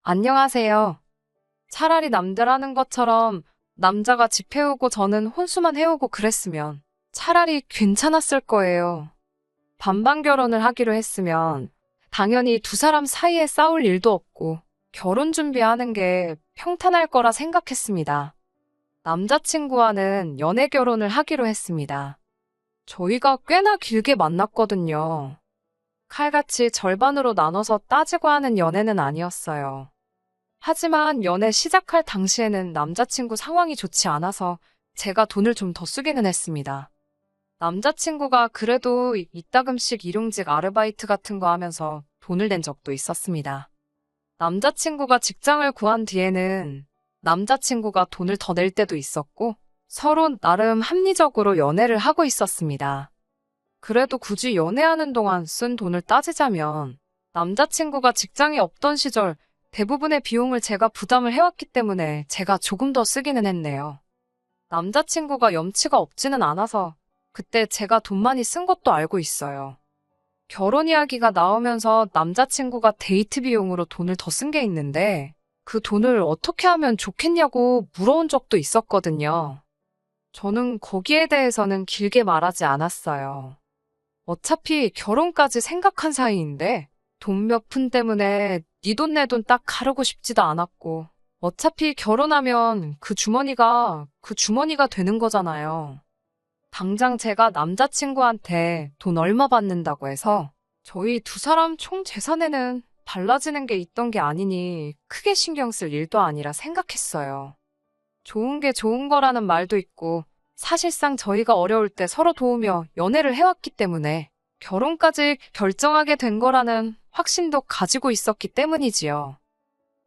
안녕하세요. 차라리 남들 하는 것처럼 남자가 집 해오고 저는 혼수만 해오고 그랬으면 차라리 괜찮았을 거예요. 반반 결혼을 하기로 했으면 당연히 두 사람 사이에 싸울 일도 없고 결혼 준비하는 게 평탄할 거라 생각했습니다. 남자친구와는 연애 결혼을 하기로 했습니다. 저희가 꽤나 길게 만났거든요. 칼같이 절반으로 나눠서 따지고 하는 연애는 아니었어요. 하지만 연애 시작할 당시에는 남자친구 상황이 좋지 않아서 제가 돈을 좀 더 쓰기는 했습니다. 남자친구가 그래도 이따금씩 일용직 아르바이트 같은 거 하면서 돈을 낸 적도 있었습니다. 남자친구가 직장을 구한 뒤에는 남자친구가 돈을 더 낼 때도 있었고 서로 나름 합리적으로 연애를 하고 있었습니다. 그래도 굳이 연애하는 동안 쓴 돈을 따지자면 남자친구가 직장이 없던 시절 대부분의 비용을 제가 부담을 해왔기 때문에 제가 조금 더 쓰기는 했네요. 남자친구가 염치가 없지는 않아서 그때 제가 돈 많이 쓴 것도 알고 있어요. 결혼 이야기가 나오면서 남자친구가 데이트 비용으로 돈을 더 쓴 게 있는데 그 돈을 어떻게 하면 좋겠냐고 물어온 적도 있었거든요. 저는 거기에 대해서는 길게 말하지 않았어요. 어차피 결혼까지 생각한 사이인데 돈 몇 푼 때문에 네 돈 내 돈 딱 가르고 싶지도 않았고 어차피 결혼하면 그 주머니가 되는 거잖아요. 당장 제가 남자친구한테 돈 얼마 받는다고 해서 저희 두 사람 총 재산에는 달라지는 게 있던 게 아니니 크게 신경 쓸 일도 아니라 생각했어요. 좋은 게 좋은 거라는 말도 있고 사실상 저희가 어려울 때 서로 도우며 연애를 해왔기 때문에 결혼까지 결정하게 된 거라는 확신도 가지고 있었기 때문이지요.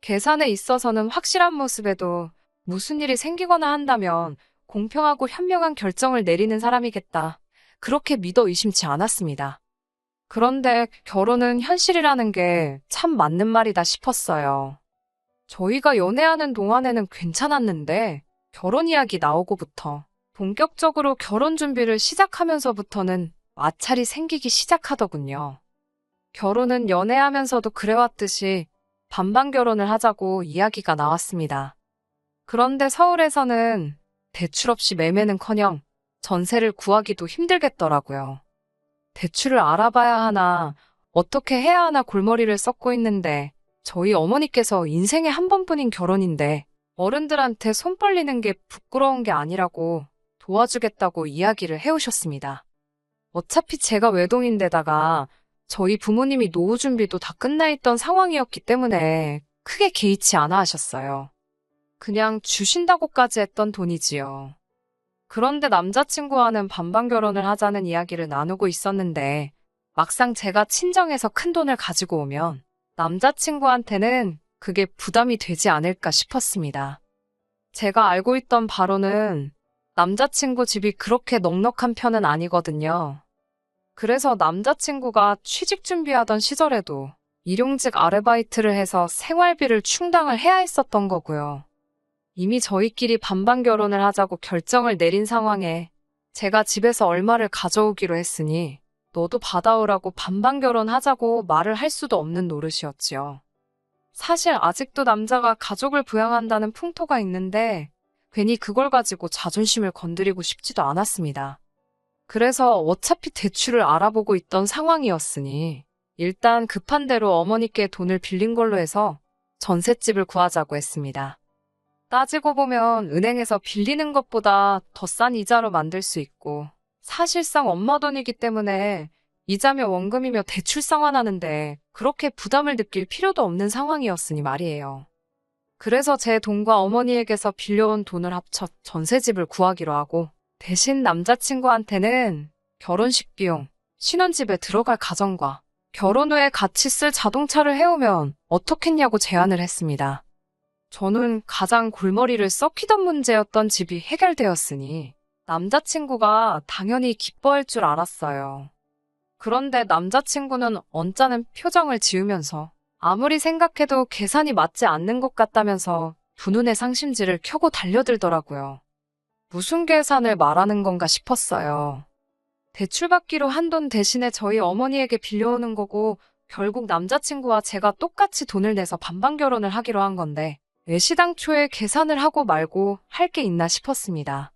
계산에 있어서는 확실한 모습에도 무슨 일이 생기거나 한다면 공평하고 현명한 결정을 내리는 사람이겠다. 그렇게 믿어 의심치 않았습니다. 그런데 결혼은 현실이라는 게 참 맞는 말이다 싶었어요. 저희가 연애하는 동안에는 괜찮았는데 결혼 이야기 나오고부터 본격적으로 결혼 준비를 시작하면서부터는 마찰이 생기기 시작하더군요. 결혼은 연애하면서도 그래왔듯이 반반 결혼을 하자고 이야기가 나왔습니다. 그런데 서울에서는 대출 없이 매매는커녕 전세를 구하기도 힘들겠더라고요. 대출을 알아봐야 하나 어떻게 해야 하나 골머리를 썩고 있는데 저희 어머니께서 인생에 한 번뿐인 결혼인데 어른들한테 손 벌리는 게 부끄러운 게 아니라고 도와주겠다고 이야기를 해오셨습니다. 어차피 제가 외동인데다가 저희 부모님이 노후 준비도 다 끝나 있던 상황이었기 때문에 크게 개의치 않아 하셨어요. 그냥 주신다고까지 했던 돈이지요. 그런데 남자친구와는 반반 결혼을 하자는 이야기를 나누고 있었는데 막상 제가 친정에서 큰 돈을 가지고 오면 남자친구한테는 그게 부담이 되지 않을까 싶었습니다. 제가 알고 있던 바로는 남자친구 집이 그렇게 넉넉한 편은 아니거든요. 그래서 남자친구가 취직 준비하던 시절에도 일용직 아르바이트를 해서 생활비를 충당을 해야 했었던 거고요. 이미 저희끼리 반반 결혼을 하자고 결정을 내린 상황에 제가 집에서 얼마를 가져오기로 했으니 너도 받아오라고 반반 결혼하자고 말을 할 수도 없는 노릇이었지요. 사실 아직도 남자가 가족을 부양한다는 풍토가 있는데 괜히 그걸 가지고 자존심을 건드리고 싶지도 않았습니다. 그래서 어차피 대출을 알아보고 있던 상황이었으니 일단 급한 대로 어머니께 돈을 빌린 걸로 해서 전셋집을 구하자고 했습니다. 따지고 보면 은행에서 빌리는 것보다 더 싼 이자로 만들 수 있고 사실상 엄마 돈이기 때문에 이자며 원금이며 대출 상환하는데 그렇게 부담을 느낄 필요도 없는 상황이었으니 말이에요. 그래서 제 돈과 어머니에게서 빌려온 돈을 합쳐 전셋집을 구하기로 하고 대신 남자친구한테는 결혼식 비용, 신혼집에 들어갈 가정과 결혼 후에 같이 쓸 자동차를 해오면 어떻겠냐고 제안을 했습니다. 저는 가장 골머리를 썩히던 문제였던 집이 해결되었으니 남자친구가 당연히 기뻐할 줄 알았어요. 그런데 남자친구는 언짢은 표정을 지으면서 아무리 생각해도 계산이 맞지 않는 것 같다면서 두 눈의 상심지를 켜고 달려들더라고요. 무슨 계산을 말하는 건가 싶었어요. 대출받기로 한 돈 대신에 저희 어머니에게 빌려오는 거고 결국 남자친구와 제가 똑같이 돈을 내서 반반 결혼을 하기로 한 건데 왜 시당초에 계산을 하고 말고 할 게 있나 싶었습니다.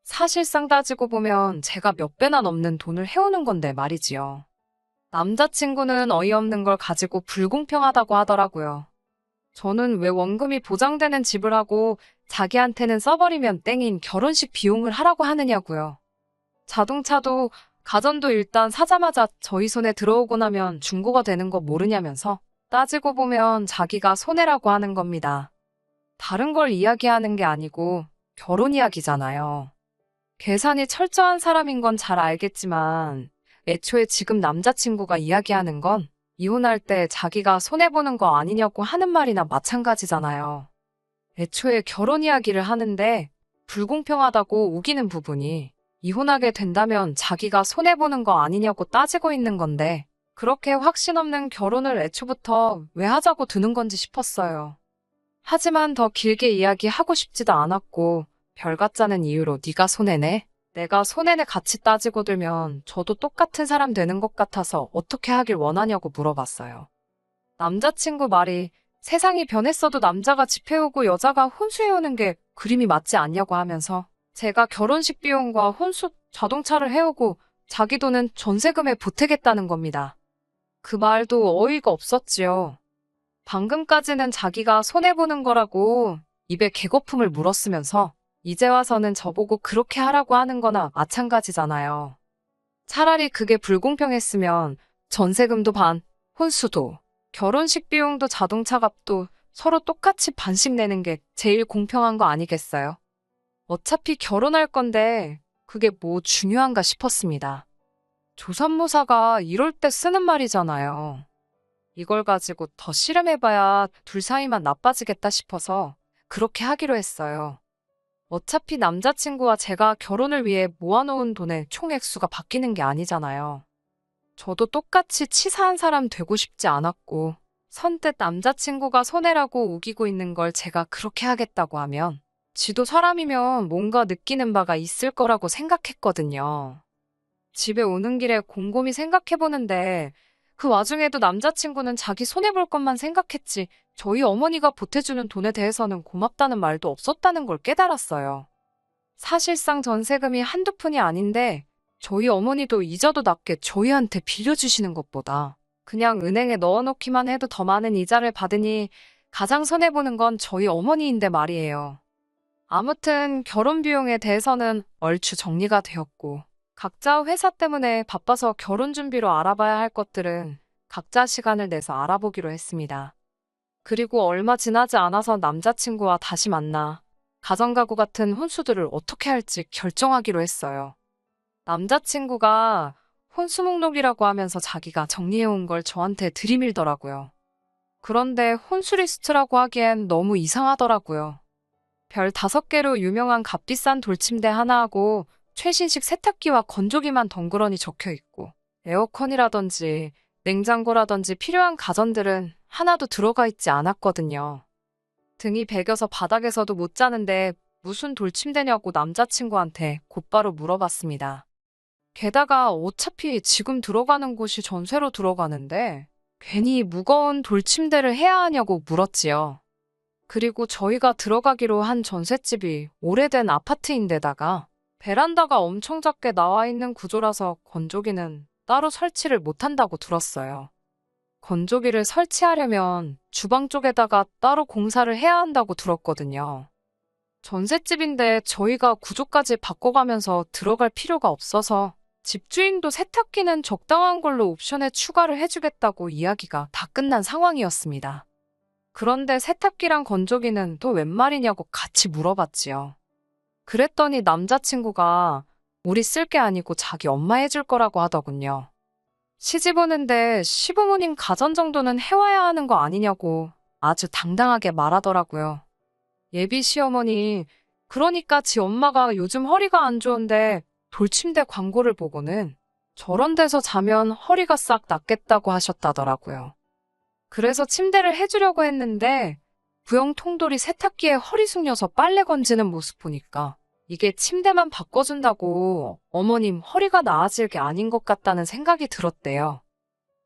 사실상 따지고 보면 제가 몇 배나 넘는 돈을 해오는 건데 말이지요. 남자친구는 어이없는 걸 가지고 불공평하다고 하더라고요. 저는 왜 원금이 보장되는 집을 하고 자기한테는 써버리면 땡인 결혼식 비용을 하라고 하느냐고요. 자동차도 가전도 일단 사자마자 저희 손에 들어오고 나면 중고가 되는 거 모르냐면서 따지고 보면 자기가 손해라고 하는 겁니다. 다른 걸 이야기하는 게 아니고 결혼 이야기잖아요. 계산이 철저한 사람인 건 잘 알겠지만 애초에 지금 남자친구가 이야기하는 건 이혼할 때 자기가 손해보는 거 아니냐고 하는 말이나 마찬가지잖아요. 애초에 결혼 이야기를 하는데 불공평하다고 우기는 부분이 이혼하게 된다면 자기가 손해보는 거 아니냐고 따지고 있는 건데 그렇게 확신 없는 결혼을 애초부터 왜 하자고 드는 건지 싶었어요. 하지만 더 길게 이야기하고 싶지도 않았고 별 같자는 이유로 네가 손해내? 내가 손해내 같이 따지고 들면 저도 똑같은 사람 되는 것 같아서 어떻게 하길 원하냐고 물어봤어요. 남자친구 말이 세상이 변했어도 남자가 집 해오고 여자가 혼수해오는 게 그림이 맞지 않냐고 하면서 제가 결혼식 비용과 혼수 자동차를 해오고 자기 돈은 전세금에 보태겠다는 겁니다. 그 말도 어이가 없었지요. 방금까지는 자기가 손해보는 거라고 입에 개거품을 물었으면서 이제 와서는 저보고 그렇게 하라고 하는 거나 마찬가지잖아요. 차라리 그게 불공평했으면 전세금도 반, 혼수도, 결혼식 비용도 자동차 값도 서로 똑같이 반씩 내는 게 제일 공평한 거 아니겠어요? 어차피 결혼할 건데 그게 뭐 중요한가 싶었습니다. 조선모사가 이럴 때 쓰는 말이잖아요. 이걸 가지고 더 씨름해봐야 둘 사이만 나빠지겠다 싶어서 그렇게 하기로 했어요. 어차피 남자친구와 제가 결혼을 위해 모아놓은 돈의 총 액수가 바뀌는 게 아니잖아요. 저도 똑같이 치사한 사람 되고 싶지 않았고 선뜻 남자친구가 손해라고 우기고 있는 걸 제가 그렇게 하겠다고 하면 지도 사람이면 뭔가 느끼는 바가 있을 거라고 생각했거든요. 집에 오는 길에 곰곰이 생각해보는데 그 와중에도 남자친구는 자기 손해볼 것만 생각했지 저희 어머니가 보태주는 돈에 대해서는 고맙다는 말도 없었다는 걸 깨달았어요. 사실상 전세금이 한두 푼이 아닌데 저희 어머니도 이자도 낮게 저희한테 빌려주시는 것보다 그냥 은행에 넣어놓기만 해도 더 많은 이자를 받으니 가장 손해보는 건 저희 어머니인데 말이에요. 아무튼 결혼 비용에 대해서는 얼추 정리가 되었고 각자 회사 때문에 바빠서 결혼 준비로 알아봐야 할 것들은 각자 시간을 내서 알아보기로 했습니다. 그리고 얼마 지나지 않아서 남자친구와 다시 만나 가정가구 같은 혼수들을 어떻게 할지 결정하기로 했어요. 남자친구가 혼수 목록이라고 하면서 자기가 정리해온 걸 저한테 들이밀더라고요. 그런데 혼수 리스트라고 하기엔 너무 이상하더라고요. 별 5개로 유명한 값비싼 돌침대 하나하고 최신식 세탁기와 건조기만 덩그러니 적혀 있고 에어컨이라든지 냉장고라든지 필요한 가전들은 하나도 들어가 있지 않았거든요. 등이 베겨서 바닥에서도 못 자는데 무슨 돌침대냐고 남자친구한테 곧바로 물어봤습니다. 게다가 어차피 지금 들어가는 곳이 전세로 들어가는데 괜히 무거운 돌침대를 해야 하냐고 물었지요. 그리고 저희가 들어가기로 한 전셋집이 오래된 아파트인데다가 베란다가 엄청 작게 나와 있는 구조라서 건조기는 따로 설치를 못한다고 들었어요. 건조기를 설치하려면 주방 쪽에다가 따로 공사를 해야 한다고 들었거든요. 전셋집인데 저희가 구조까지 바꿔가면서 들어갈 필요가 없어서 집주인도 세탁기는 적당한 걸로 옵션에 추가를 해주겠다고 이야기가 다 끝난 상황이었습니다. 그런데 세탁기랑 건조기는 또 웬 말이냐고 같이 물어봤지요. 그랬더니 남자친구가 우리 쓸 게 아니고 자기 엄마 해줄 거라고 하더군요. 시집 오는데 시부모님 가전 정도는 해와야 하는 거 아니냐고 아주 당당하게 말하더라고요. 예비 시어머니, 그러니까 지 엄마가 요즘 허리가 안 좋은데 돌침대 광고를 보고는 저런 데서 자면 허리가 싹 낫겠다고 하셨다더라고요. 그래서 침대를 해주려고 했는데 부영 통돌이 세탁기에 허리 숙여서 빨래 건지는 모습 보니까 이게 침대만 바꿔준다고 어머님 허리가 나아질 게 아닌 것 같다는 생각이 들었대요.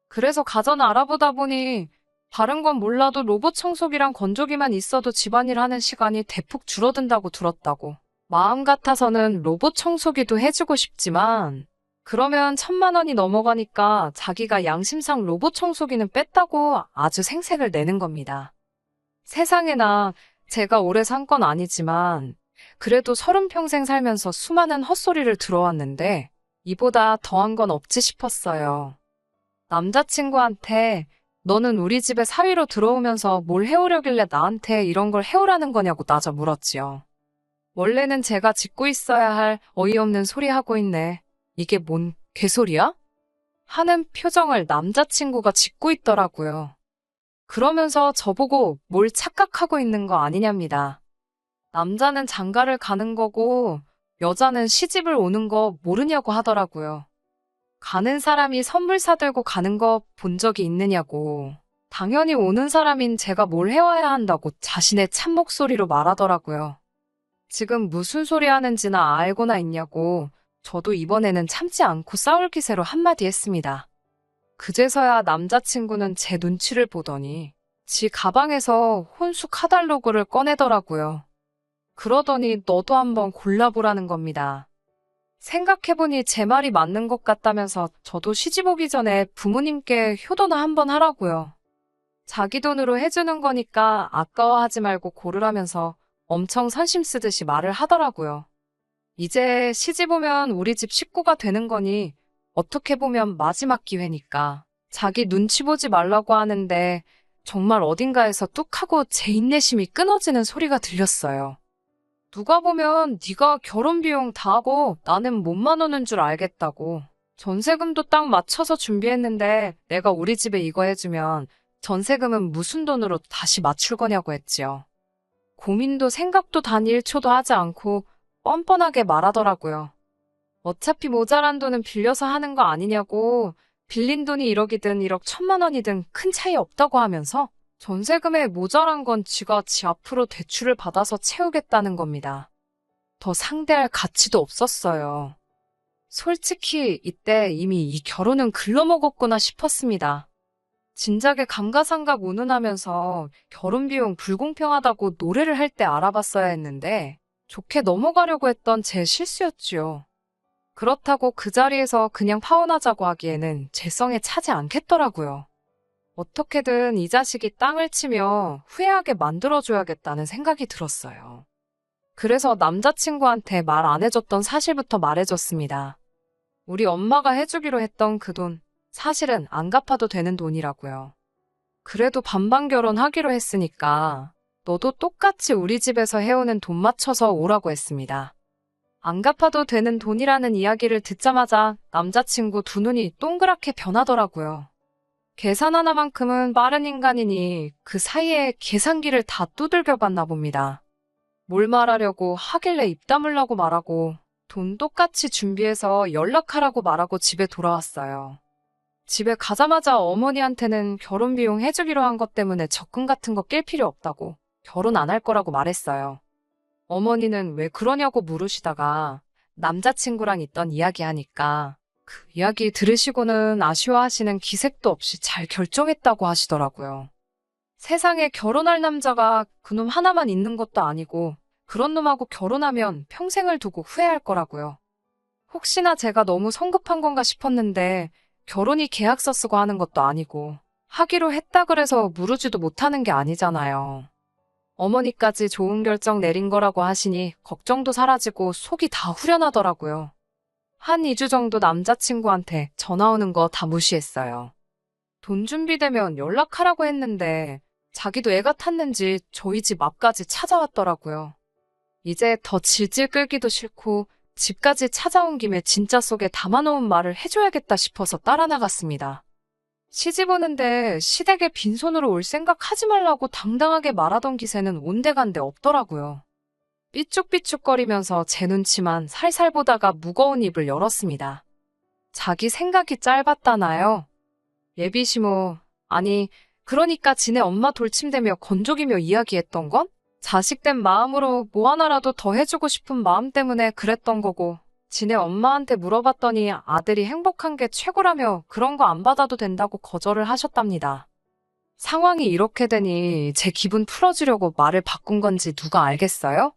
그래서 가전 알아보다 보니 다른 건 몰라도 로봇 청소기랑 건조기만 있어도 집안일 하는 시간이 대폭 줄어든다고 들었다고. 마음 같아서는 로봇 청소기도 해주고 싶지만 그러면 1,000만 원이 넘어가니까 자기가 양심상 로봇 청소기는 뺐다고 아주 생색을 내는 겁니다. 세상에나 제가 오래 산 건 아니지만 그래도 30평생 살면서 수많은 헛소리를 들어왔는데 이보다 더한 건 없지 싶었어요. 남자친구한테 너는 우리 집에 사위로 들어오면서 뭘 해오려길래 나한테 이런 걸 해오라는 거냐고 따져 물었지요. 원래는 제가 짓고 있어야 할 어이없는 소리 하고 있네. 이게 뭔 개소리야? 하는 표정을 남자친구가 짓고 있더라고요. 그러면서 저보고 뭘 착각하고 있는 거 아니냐입니다. 남자는 장가를 가는 거고 여자는 시집을 오는 거 모르냐고 하더라고요. 가는 사람이 선물 사들고 가는 거 본 적이 있느냐고. 당연히 오는 사람인 제가 뭘 해와야 한다고 자신의 참 목소리로 말하더라고요. 지금 무슨 소리 하는지나 알고나 있냐고 저도 이번에는 참지 않고 싸울 기세로 한마디 했습니다. 그제서야 남자친구는 제 눈치를 보더니 지 가방에서 혼수 카달로그를 꺼내더라고요. 그러더니 너도 한번 골라보라는 겁니다. 생각해보니 제 말이 맞는 것 같다면서 저도 시집 오기 전에 부모님께 효도나 한번 하라고요. 자기 돈으로 해주는 거니까 아까워하지 말고 고르라면서 엄청 선심 쓰듯이 말을 하더라고요. 이제 시집 오면 우리 집 식구가 되는 거니 어떻게 보면 마지막 기회니까 자기 눈치 보지 말라고 하는데 정말 어딘가에서 뚝 하고 제 인내심이 끊어지는 소리가 들렸어요. 누가 보면 네가 결혼 비용 다 하고 나는 몸만 오는 줄 알겠다고. 전세금도 딱 맞춰서 준비했는데 내가 우리 집에 이거 해주면 전세금은 무슨 돈으로 다시 맞출 거냐고 했지요. 고민도 생각도 단 1초도 하지 않고 뻔뻔하게 말하더라고요. 어차피 모자란 돈은 빌려서 하는 거 아니냐고. 빌린 돈이 1억이든 1억 1,000만 원이든 큰 차이 없다고 하면서 전세금에 모자란 건 지가 지 앞으로 대출을 받아서 채우겠다는 겁니다. 더 상대할 가치도 없었어요. 솔직히 이때 이미 이 결혼은 글러먹었구나 싶었습니다. 진작에 감가상각 운운하면서 결혼 비용 불공평하다고 노래를 할 때 알아봤어야 했는데 좋게 넘어가려고 했던 제 실수였지요. 그렇다고 그 자리에서 그냥 파혼하자고 하기에는 제 성에 차지 않겠더라고요. 어떻게든 이 자식이 땅을 치며 후회하게 만들어줘야겠다는 생각이 들었어요. 그래서 남자친구한테 말 안 해줬던 사실부터 말해줬습니다. 우리 엄마가 해주기로 했던 그 돈, 사실은 안 갚아도 되는 돈이라고요. 그래도 반반 결혼하기로 했으니까 너도 똑같이 우리 집에서 해오는 돈 맞춰서 오라고 했습니다. 안 갚아도 되는 돈이라는 이야기를 듣자마자 남자친구 두 눈이 동그랗게 변하더라고요. 계산 하나만큼은 빠른 인간이니 그 사이에 계산기를 다 두들겨 봤나 봅니다. 뭘 말하려고 하길래 입 다물라고 말하고 돈 똑같이 준비해서 연락하라고 말하고 집에 돌아왔어요. 집에 가자마자 어머니한테는 결혼 비용 해주기로 한 것 때문에 적금 같은 거 낄 필요 없다고 결혼 안 할 거라고 말했어요. 어머니는 왜 그러냐고 물으시다가 남자친구랑 있던 이야기 하니까 그 이야기 들으시고는 아쉬워하시는 기색도 없이 잘 결정했다고 하시더라고요. 세상에 결혼할 남자가 그놈 하나만 있는 것도 아니고 그런 놈하고 결혼하면 평생을 두고 후회할 거라고요. 혹시나 제가 너무 성급한 건가 싶었는데 결혼이 계약서 쓰고 하는 것도 아니고 하기로 했다 그래서 무르지도 못하는 게 아니잖아요. 어머니까지 좋은 결정 내린 거라고 하시니 걱정도 사라지고 속이 다 후련하더라고요. 한 2주 정도 남자친구한테 전화 오는 거 다 무시했어요. 돈 준비되면 연락하라고 했는데 자기도 애가 탔는지 저희 집 앞까지 찾아왔더라고요. 이제 더 질질 끌기도 싫고 집까지 찾아온 김에 진짜 속에 담아놓은 말을 해줘야겠다 싶어서 따라 나갔습니다. 시집 오는데 시댁에 빈손으로 올 생각 하지 말라고 당당하게 말하던 기세는 온데간데 없더라고요. 삐죽삐죽거리면서 제 눈치만 살살 보다가 무거운 입을 열었습니다. 자기 생각이 짧았다나요? 예비시모, 아니 그러니까 지네 엄마 돌침대며 건조기며 이야기했던 건? 자식된 마음으로 뭐 하나라도 더 해주고 싶은 마음 때문에 그랬던 거고 지네 엄마한테 물어봤더니 아들이 행복한 게 최고라며 그런 거 안 받아도 된다고 거절을 하셨답니다. 상황이 이렇게 되니 제 기분 풀어주려고 말을 바꾼 건지 누가 알겠어요?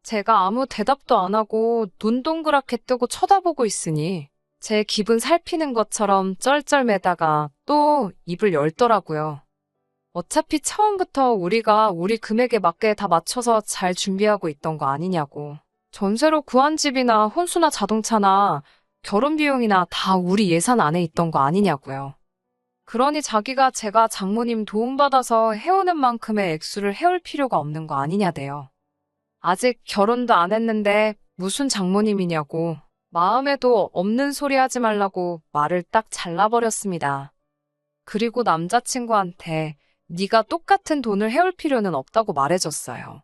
제가 아무 대답도 안 하고 눈 동그랗게 뜨고 쳐다보고 있으니 제 기분 살피는 것처럼 쩔쩔매다가 또 입을 열더라고요. 어차피 처음부터 우리가 우리 금액에 맞게 다 맞춰서 잘 준비하고 있던 거 아니냐고. 전세로 구한 집이나 혼수나 자동차나 결혼 비용이나 다 우리 예산 안에 있던 거 아니냐고요. 그러니 자기가 제가 장모님 도움받아서 해오는 만큼의 액수를 해올 필요가 없는 거 아니냐대요. 아직 결혼도 안 했는데 무슨 장모님이냐고 마음에도 없는 소리 하지 말라고 말을 딱 잘라버렸습니다. 그리고 남자친구한테 네가 똑같은 돈을 해올 필요는 없다고 말해줬어요.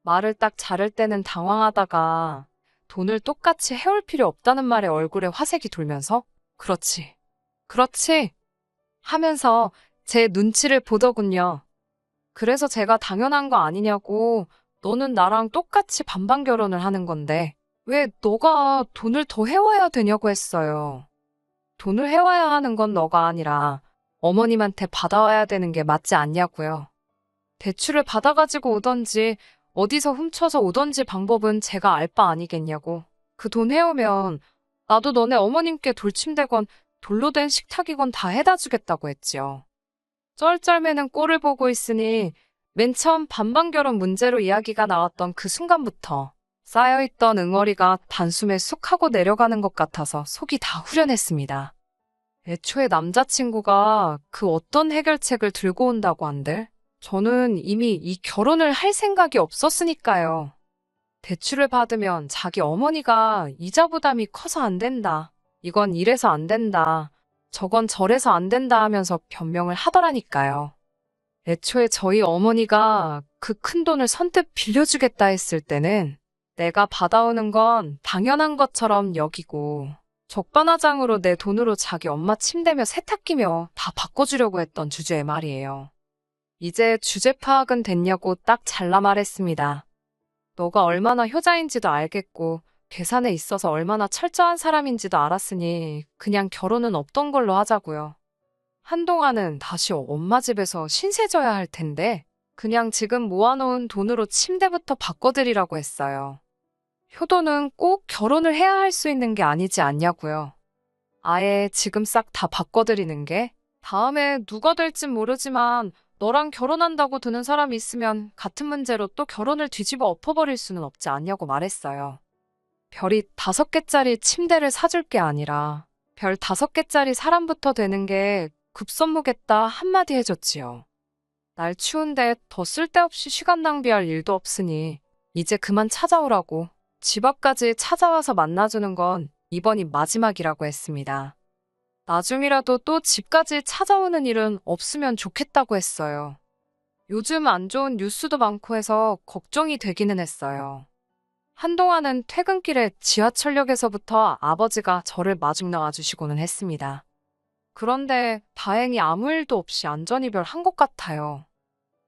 말을 딱 자를 때는 당황하다가 돈을 똑같이 해올 필요 없다는 말에 얼굴에 화색이 돌면서 그렇지, 그렇지 하면서 제 눈치를 보더군요. 그래서 제가 당연한 거 아니냐고 너는 나랑 똑같이 반반 결혼을 하는 건데 왜 너가 돈을 더 해와야 되냐고 했어요. 돈을 해와야 하는 건 너가 아니라 어머님한테 받아와야 되는 게 맞지 않냐고요. 대출을 받아가지고 오던지 어디서 훔쳐서 오던지 방법은 제가 알 바 아니겠냐고. 그 돈 해오면 나도 너네 어머님께 돌침되건 돌로 된 식탁이건 다 해다 주겠다고 했지요. 쩔쩔매는 꼴을 보고 있으니 맨 처음 반반 결혼 문제로 이야기가 나왔던 그 순간부터 쌓여있던 응어리가 단숨에 쑥 하고 내려가는 것 같아서 속이 다 후련했습니다. 애초에 남자친구가 그 어떤 해결책을 들고 온다고 한들 저는 이미 이 결혼을 할 생각이 없었으니까요. 대출을 받으면 자기 어머니가 이자 부담이 커서 안 된다. 이건 이래서 안 된다. 저건 저래서 안 된다 하면서 변명을 하더라니까요. 애초에 저희 어머니가 그 큰 돈을 선뜻 빌려주겠다 했을 때는 내가 받아오는 건 당연한 것처럼 여기고 적반하장으로 내 돈으로 자기 엄마 침대며 세탁기며 다 바꿔주려고 했던 주제의 말이에요. 이제 주제 파악은 됐냐고 딱 잘라 말했습니다. 너가 얼마나 효자인지도 알겠고 계산에 있어서 얼마나 철저한 사람인지도 알았으니 그냥 결혼은 없던 걸로 하자고요. 한동안은 다시 엄마 집에서 신세 져야 할 텐데 그냥 지금 모아놓은 돈으로 침대부터 바꿔드리라고 했어요. 효도는 꼭 결혼을 해야 할 수 있는 게 아니지 않냐고요. 아예 지금 싹 다 바꿔드리는 게 다음에 누가 될진 모르지만 너랑 결혼한다고 드는 사람이 있으면 같은 문제로 또 결혼을 뒤집어 엎어버릴 수는 없지 않냐고 말했어요. 별이 5개짜리 침대를 사줄 게 아니라 별 5개짜리 사람부터 되는 게 급선무겠다 한마디 해줬지요. 날 추운데 더 쓸데없이 시간 낭비할 일도 없으니 이제 그만 찾아오라고 집 앞까지 찾아와서 만나주는 건 이번이 마지막이라고 했습니다. 나중이라도 또 집까지 찾아오는 일은 없으면 좋겠다고 했어요. 요즘 안 좋은 뉴스도 많고 해서 걱정이 되기는 했어요. 한동안은 퇴근길에 지하철역에서부터 아버지가 저를 마중 나와주시고는 했습니다. 그런데 다행히 아무 일도 없이 안전이별한 것 같아요.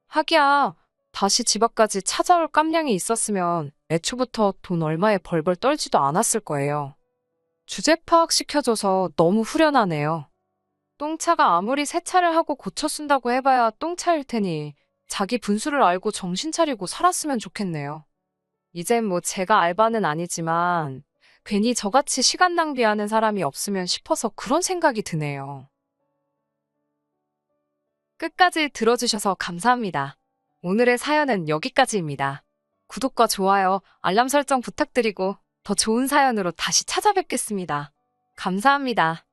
하기야 다시 집 앞까지 찾아올 깜냥이 있었으면 애초부터 돈 얼마에 벌벌 떨지도 않았을 거예요. 주제 파악시켜줘서 너무 후련하네요. 똥차가 아무리 세차를 하고 고쳐 쓴다고 해봐야 똥차일 테니 자기 분수를 알고 정신 차리고 살았으면 좋겠네요. 이젠 뭐 제가 알바는 아니지만 괜히 저같이 시간 낭비하는 사람이 없으면 싶어서 그런 생각이 드네요. 끝까지 들어주셔서 감사합니다. 오늘의 사연은 여기까지입니다. 구독과 좋아요, 알람 설정 부탁드리고 더 좋은 사연으로 다시 찾아뵙겠습니다. 감사합니다.